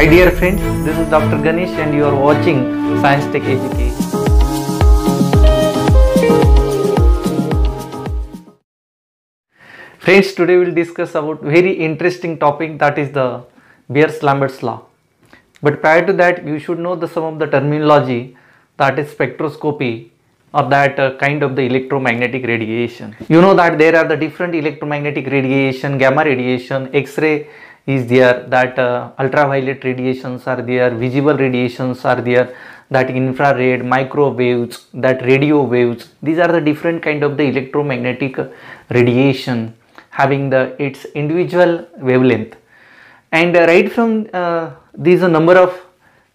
Hi dear friends, this is Dr. Ganesh and you are watching Science Tech Education. Friends, today we will discuss about very interesting topic, that is the Beer-Lambert's law. But prior to that, you should know some of the terminology, that is spectroscopy, or that kind of the electromagnetic radiation. You know that there are the different electromagnetic radiation, gamma radiation, X-ray is there, that ultraviolet radiations are there, visible radiations are there, that infrared, microwaves, that radio waves. These are the different kind of the electromagnetic radiation having its individual wavelength. And right from these number of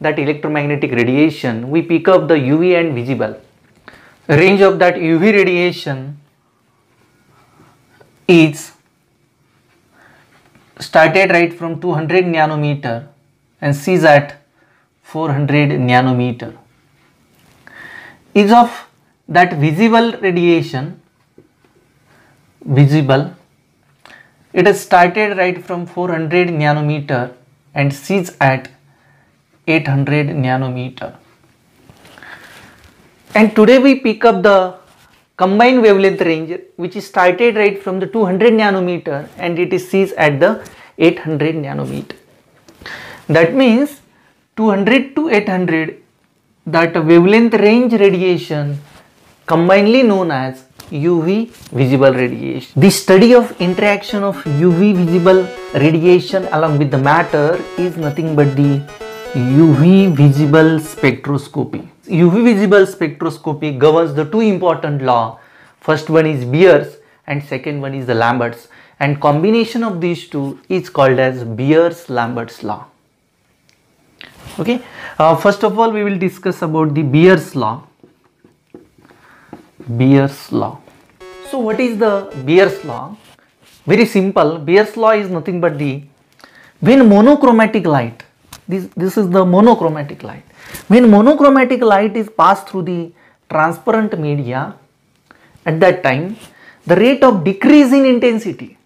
that electromagnetic radiation, we pick up the UV and visible. Range of that UV radiation is started right from 200 nanometer and cease at 400 nanometer. Is of that visible radiation, it is started right from 400 nanometer and cease at 800 nanometer. And today we pick up the combined wavelength range, which is started right from the 200 nanometer and it is ceased at the 800 nanometer. That means 200 to 800, that wavelength range radiation combinedly known as UV visible radiation. The study of interaction of UV visible radiation along with the matter is nothing but the UV visible spectroscopy. UV visible spectroscopy governs the two important laws. First one is Beer's and second one is the Lambert's, and combination of these two is called as Beer-Lambert's law. Okay, first of all we will discuss about the Beer's law. Beer's law. So what is the Beer's law? Very simple. Beer's law is nothing but when monochromatic light, this is the monochromatic light. When monochromatic light is passed through the transparent media, at that time the rate of decrease in intensity,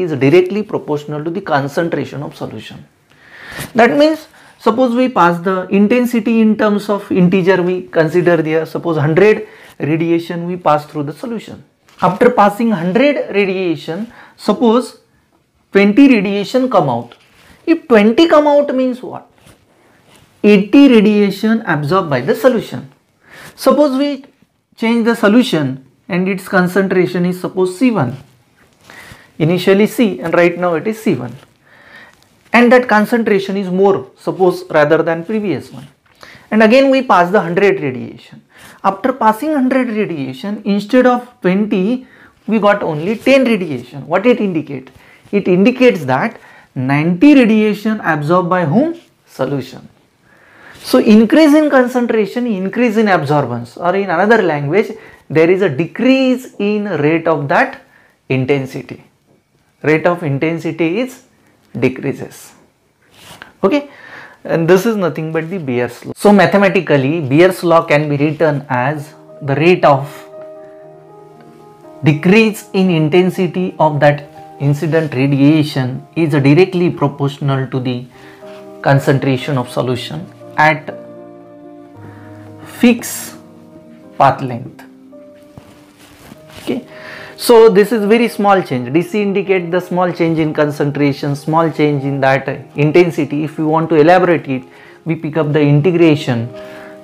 is directly proportional to the concentration of solution. That means suppose we pass the intensity in terms of integer, we consider there, suppose 100 radiation we pass through the solution. After passing 100 radiation, suppose 20 radiation come out. If 20 come out means what? 80 radiation absorbed by the solution. Suppose we change the solution and its concentration is suppose C1. Initially C and right now it is C1. And that concentration is more, suppose, rather than previous one. And again we pass the 100 radiation. After passing 100 radiation, instead of 20, we got only 10 radiation. What it indicates? It indicates that 90 radiation absorbed by whom? Solution. So increase in concentration, increase in absorbance, or in another language, there is a decrease in rate of that intensity. Rate of intensity is decreases. Okay, and this is nothing but the Beer's law. So mathematically, Beer's law can be written as the rate of decrease in intensity of that incident radiation is directly proportional to the concentration of solution at fixed path length. Okay, so this is very small change. DC indicate the small change in concentration, small change in that intensity. If we want to elaborate it, we pick up the integration.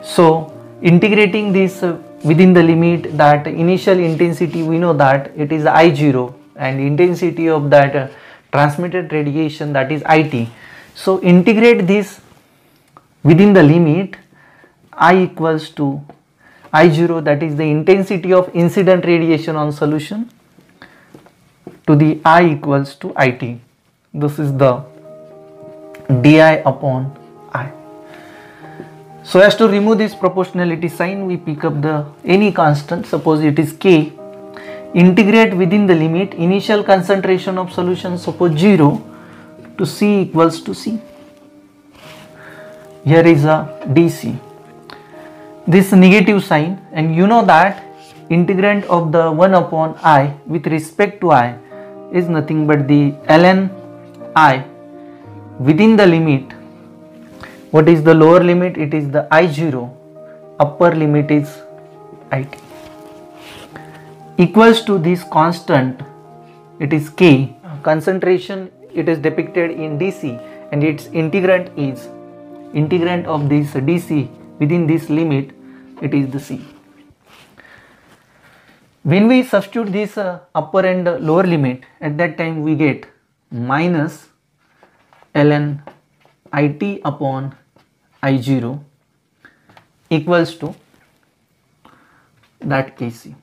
So integrating this within the limit, that initial intensity we know that it is I0 and intensity of that transmitted radiation, that is IT. So integrate this within the limit I equals to I0, that is the intensity of incident radiation on solution, to the I equals to IT. This is the di upon I. So as to remove this proportionality sign, we pick up any constant, suppose it is K. Integrate within the limit, initial concentration of solution, suppose 0, to C equals to C. Here is a DC. This negative sign, and you know that integrand of the 1 upon I with respect to I is nothing but the ln I within the limit, what is the lower limit? It is the I0, upper limit is IT, equals to this constant, it is K. Concentration, it is depicted in DC, and its integrand is integrand of this DC within this limit, it is the C. When we substitute this upper and lower limit, at that time we get minus ln IT upon I0 equals to that Kc.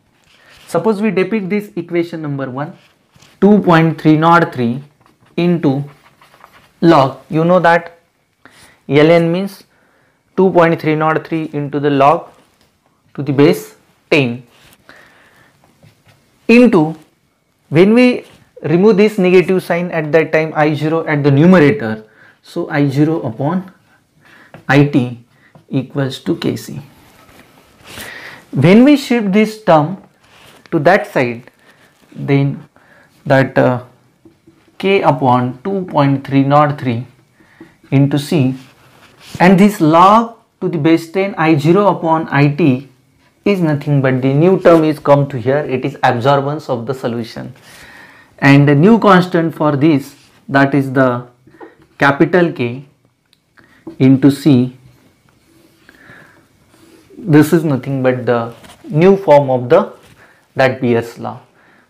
Suppose we depict this equation number 1, 2.303 into log, you know that ln means 2.303 into the log to the base 10 into, when we remove this negative sign at that time I0 at the numerator, so I0 upon IT equals to Kc. When we shift this term to that side, then that K upon 2.303 into C, and this log to the base 10 I0 upon IT is nothing but the new term is come to here, it is absorbance of the solution, and the new constant for this, that is the capital K into C. This is nothing but the new form of that Beer's law.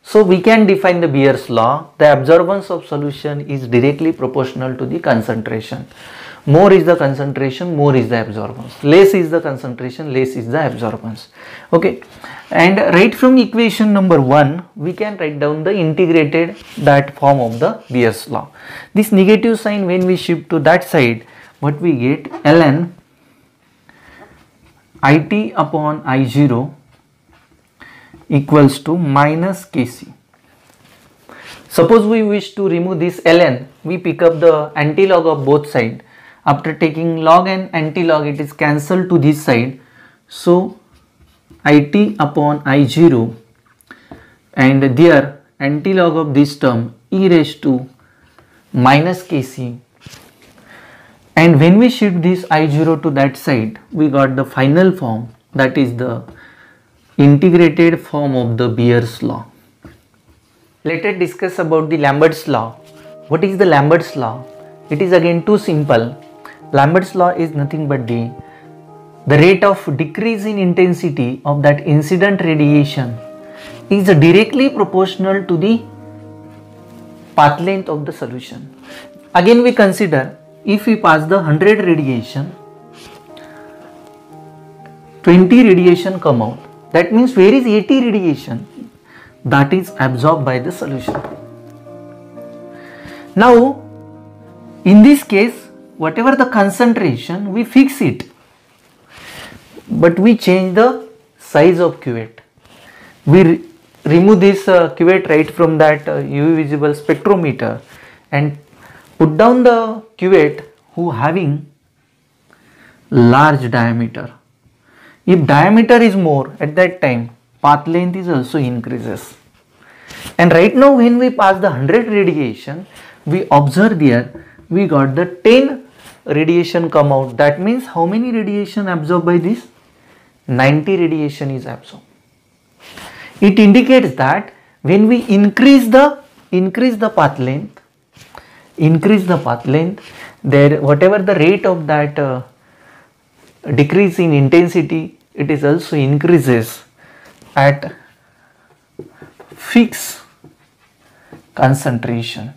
So we can define the Beer's law, the absorbance of solution is directly proportional to the concentration. More is the concentration, more is the absorbance. Less is the concentration, less is the absorbance. Okay, and right from equation number 1, we can write down the integrated that form of the Beer's law. This negative sign, when we shift to that side, what we get? ln IT upon I0 equals to minus Kc. Suppose we wish to remove this ln, we pick up the antilog of both sides. After taking log and antilog, it is cancelled to this side. So IT upon I0, and there antilog of this term e raised to minus Kc. And when we shift this I0 to that side, we got the final form, that is the integrated form of the Beer's law. Let us discuss about the Lambert's law. What is the Lambert's law? It is again too simple. Lambert's law is nothing but the rate of decrease in intensity of that incident radiation is directly proportional to the path length of the solution. Again we consider, if we pass the 100 radiation, 20 radiation come out. That means where is 80 radiation? That is absorbed by the solution. Now, in this case, whatever the concentration, we fix it, but we change the size of cuvette. We remove this cuvette right from that UV visible spectrometer and put down the cuvette who having large diameter. If diameter is more, at that time path length is also increases. And right now when we pass the 100 radiation, we observe there we got the 10 radiation come out. That means how many radiation absorbed by this? 90 radiation is absorbed. It indicates that when we increase the path length, there whatever the rate of that decrease in intensity, it is also increases at fixed concentration.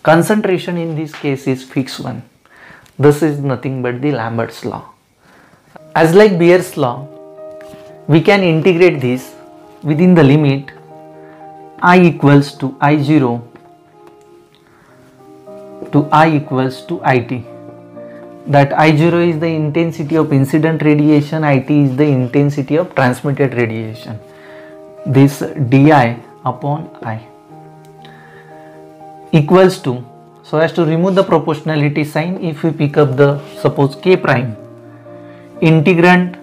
Concentration in this case is fixed one. This is nothing but the Lambert's law. As like Beer's law, we can integrate this within the limit I equals to I0 to I equals to IT. That I0 is the intensity of incident radiation, IT is the intensity of transmitted radiation. This di upon I equals to, so as to remove the proportionality sign, if we pick up the suppose K prime, integrand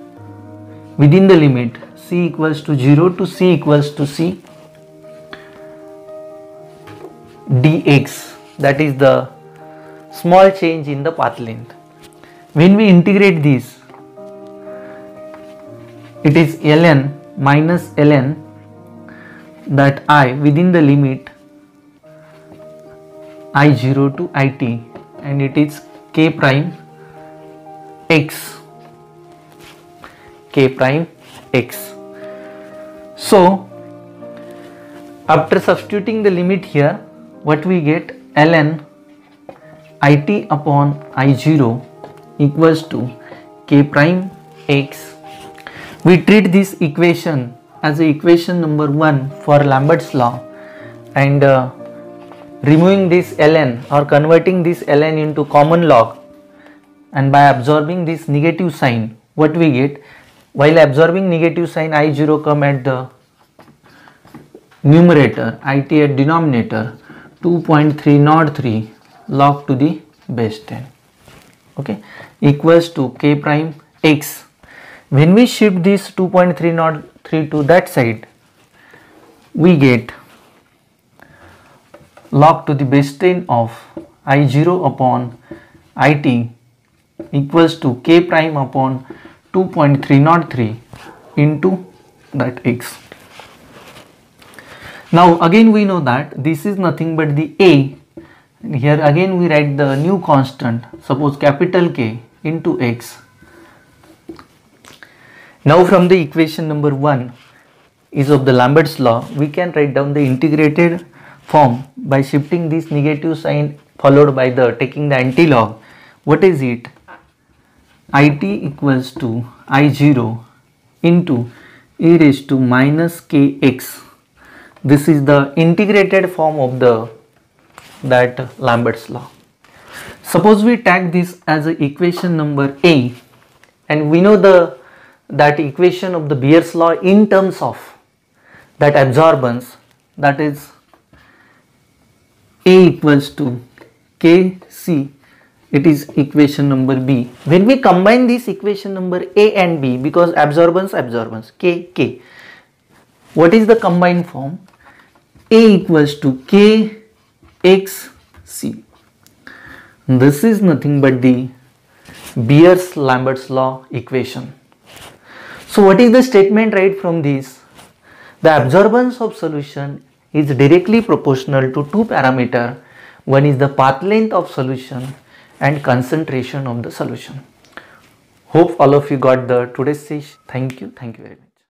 within the limit C equals to 0 to C equals to C dx, that is the small change in the path length. When we integrate this, it is ln minus ln that I within the limit I0 to it, and it is k prime x. So after substituting the limit here, what we get, ln it upon I0 equals to k prime x. We treat this equation as a equation number 1 for Lambert's law, and removing this ln or converting this ln into common log, and by absorbing this negative sign, what we get, while absorbing negative sign, I0 come at the numerator, it at denominator, 2.303 log to the base 10, okay, equals to k prime x. When we shift this 2.303 to that side, we get log to the base 10 of I0 upon it equals to k prime upon 2.303 into that x. Now again we know that this is nothing but the a, and here again we write the new constant, suppose capital K into x. Now from the equation number 1 is of the Lambert's law, we can write down the integrated form by shifting this negative sign followed by the taking the anti-log. What is it? It equals to I0 into e raised to minus kx. This is the integrated form of that Lambert's law. Suppose we tag this as a equation number a, and we know that equation of the Beer's law in terms of that absorbance, that is a equals to kc. It is equation number b. When we combine this equation number a and b, because absorbance k, what is the combined form? A equals to kxc. This is nothing but the Beer's Lambert's law equation. So what is the statement right from this? The absorbance of solution is directly proportional to two parameters. One is the path length of solution and concentration of the solution. Hope all of you got the today's session. Thank you very much.